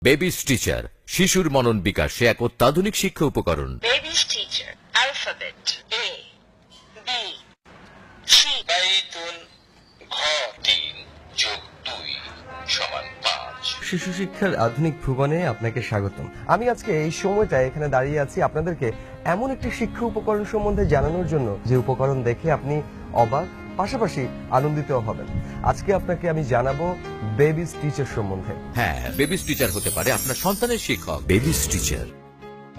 Babies teacher শিশুর মনন বিকাশে এক অত্যাধুনিক শিক্ষা উপকরণ। Baby's teacher. Alphabet. A, B, C. Baitun ঘ ৩ যোগ ২ সমান ৫। শিশু শিক্ষার আধুনিক ভুবনে আপনাকে স্বাগতম। আমি আজকে এই সময়টা এখানে দাঁড়িয়ে আছি আপনাদেরকে এমন একটি শিক্ষা উপকরণ সম্বন্ধে জানানোর জন্য যে উপকরণ দেখে আপনি অবাক পাশাপাশি আনন্দিত হবেন। আজকে আপনাকে আমি জানাবো বেবিস টিচার সম্বন্ধে। হ্যাঁ, বেবিস টিচার হতে পারে আপনার সন্তানের শিক্ষক। Babies teacher.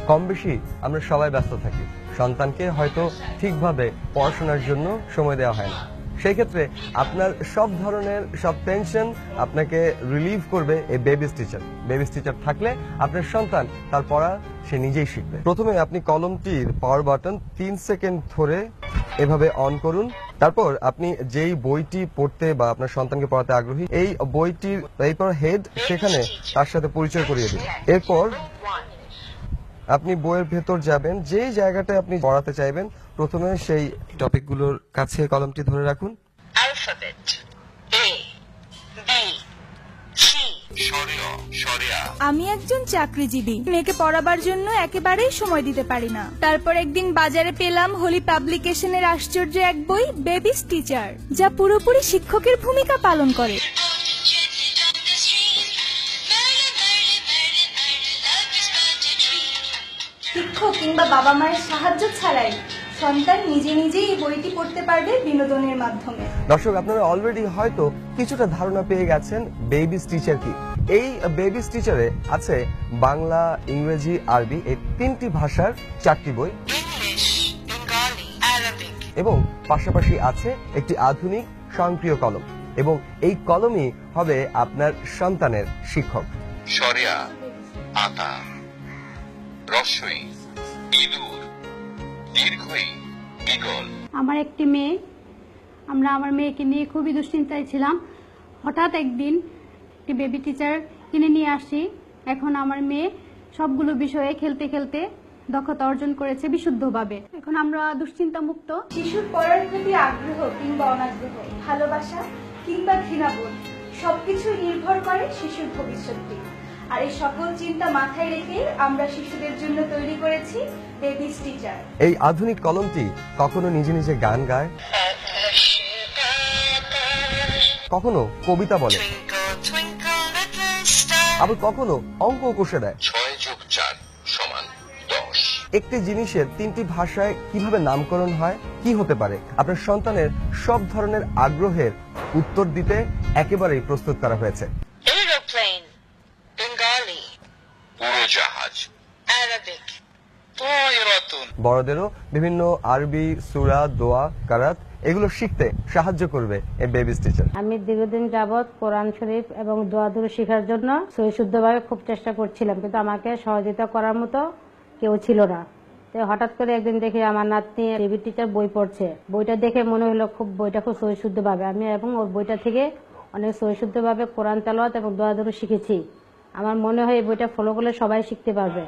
কম বেশি আমরা সবাই ব্যস্ত থাকি, সন্তানকে হয়তো ঠিকভাবে পড়াশোনার জন্য সময় দেওয়া হয় না। সেই ক্ষেত্রে আপনার সব ধরনের সব টেনশন আপনাকে রিলিভ করবে এই বেবিস টিচার। বেবিস টিচার থাকলে আপনার সন্তান তার পড়া সে নিজেই শিখবে। প্রথমে আপনি কলমটির পাওয়ার বাটন 3 সেকেন্ড ধরে এভাবে অন করুন। তারপর আপনি যেই বইটি পড়তে বা আপনার সন্তানকে পড়াতে আগ্রহী এই বইটির পেপার হেড সেখানে তার সাথে পরিচয় করিয়ে দিন। এরপর আপনি বইয়ের ভেতর যাবেন, যেই জায়গাটায় আপনি পড়াতে চাইবেন প্রথমে সেই টপিকগুলোর কাছে কলমটি ধরে রাখুন। Alphabet. A, B, C. সরিয়া আমি একজন চাকরিজীবী, মেয়েকে পড়াবার জন্য একেবারেই সময় দিতে পারি না। তারপর একদিন বাজারে পেলাম হোলি পাবলিকেশনের আশ্চর্য এক বই বেবিস টিচার, যা পুরোপুরি শিক্ষকের ভূমিকা পালন করে। শিক্ষক কিংবা বাবা মায়ের সাহায্য ছাড়াই সন্তান নিজে নিজেই এই বইটি পড়তে পারবে বিনোদনের মাধ্যমে। দর্শক, আপনারা অলরেডি হয়তো কিছুটা ধারণা পেয়ে গেছেন বেবিস টিচার কি। এই বেবিস টিচারে আছে বাংলা, ইংরেজি, আরবি এই 3টি ভাষার 4টি বই English, Bengali, Arabic. এবং পাশাপাশি আছে একটি আধুনিক স্বয়ংক্রিয় কলম, এবং এই কলমই হবে আপনার সন্তানের শিক্ষক। সরিয়া আতা রস্বই ইঁদুর দীর্ঘই ঈগল। আমার একটি মেয়ে, আমরা আমার মেয়েকে নিয়ে খুবই দুশ্চিন্তায় ছিলাম। হঠাৎ একদিন একটি বেবি টিচার কিনে নিয়ে আসি। এখন আমার মেয়ে সবগুলো বিষয়ে খেলতে খেলতে দক্ষতা অর্জন করেছে বিশুদ্ধভাবে। এখন আমরা দুশ্চিন্তা মুক্ত। শিশুর পড়ার প্রতি আগ্রহ কিংবা অনাগ্রহ, ভালোবাসা কিংবা ঘৃণাবোধ সবকিছু নির্ভর করে শিশুর ভবিষ্যৎকে। আর এই সকল চিন্তা মাথায় রেখে আমরা শিশুদের জন্য তৈরি করেছি বেবিস টিচার। এই আধুনিক কলমটি কখনো নিজে নিজে গান গায়, কখনো কবিতা বলে, Twinkle, twinkle, little star. আবার কখনো অঙ্ক কষে দেয়। ৬ যোগ ৪ সমান ১০। একটি জিনিসের 3টি ভাষায় কিভাবে নামকরণ হয়, কি হতে পারে, আপনার সন্তানের সব ধরনের আগ্রহের উত্তর দিতে একেবারেই প্রস্তুত করা হয়েছে। Aeroplane, Bengali, উড়োজাহাজ Arabic. তয়রাতুন। বড়দেরও বিভিন্ন আরবি, সূরা, দোয়া, কারাত এগুলো শিখতে সাহায্য করবে এই বেবিস টিচার। আমি দীর্ঘদিন যাবৎ কোরআন শরীফ এবং দোয়া দুরূদ শেখার জন্য সহিশুদ্ধভাবে খুব চেষ্টা করছিলাম, কিন্তু আমাকে সহযোগিতা করার মতো কেউ ছিল না। তো হঠাৎ করে একদিন দেখি আমার নাতনি বেবি টিচার বই পড়ছে। বইটা দেখে মনে হলো বইটা খুব সহিশুদ্ধভাবে আমি এবং ওর বইটা থেকে অনেক সহিশুদ্ধভাবে কোরআন তেলাওয়াত এবং দোয়া দুরূদ শিখেছি। আমার মনে হয় এই বইটা ফলো করলে সবাই শিখতে পারবে।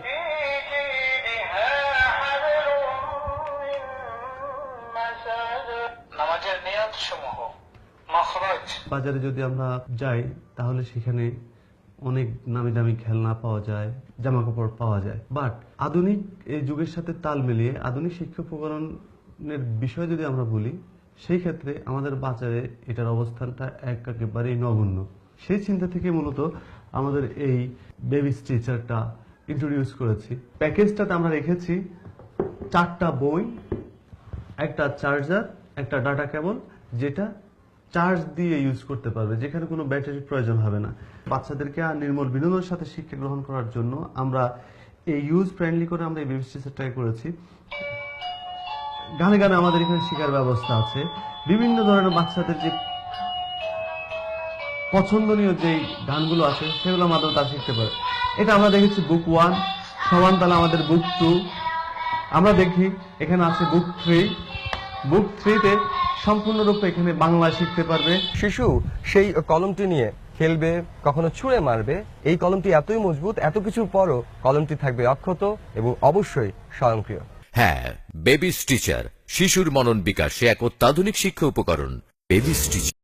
নামাজের নিয়ত সমূহ মাখরাজ। বাজারে যদি আমরা যাই তাহলে সেখানে অনেক নামি দামি খেলনা পাওয়া যায়, জামা কাপড় পাওয়া যায়, বাট আধুনিক এই যুগের সাথে তাল মিলিয়ে আধুনিক শিক্ষা উপকরণের বিষয় যদি আমরা বলি, সেই ক্ষেত্রে আমাদের বাজারে এটার অবস্থানটা একেবারেই নগণ্য। সেই চিন্তা থেকে মূলত আমাদের এই বেবিস টিচারটা ইন্ট্রোডিউস করেছি। প্যাকেজটাতে আমরা রেখেছি 4টা বই, একটা চার্জার, একটা ডাটা কেবল, যেটা চার্জ দিয়ে ইউজ করতে পারবে, যেখানে কোনো ব্যাটারির প্রয়োজন হবে না। বাচ্চাদেরকে আর নির্মল বিনোদনের সাথে শিক্ষা গ্রহণ করার জন্য আমরা এই ইউজ ফ্রেন্ডলি করে আমরা এই বেবি টিচারটাকে করেছি। গানে গানে আমাদের এখানে শেখার ব্যবস্থা আছে, বিভিন্ন ধরনের বাচ্চাদের যে পছন্দনীয় যে গানগুলো আছে সেগুলোর মাধ্যমে তারা শিখতে পারে। এটা আমরা দেখেছি বুক 1 সমান তাহলে আমাদের বুক 2, আমরা দেখি এখানে আছে বুক 3। বুক 3-তে সম্পূর্ণরূপে এখানে বাংলা শিখতে পারবে। শিশু সেই কলমটি নিয়ে খেলবে, কখনো ছুঁড়ে মারবে। এই কলমটি এতই মজবুত, এত কিছুর পরও কলমটি থাকবে অক্ষত এবং অবশ্যই স্বয়ংক্রিয়। হ্যাঁ, বেবিস টিচার শিশুর মনন বিকাশে এক অত্যাধুনিক শিক্ষা উপকরণ। Babies teacher.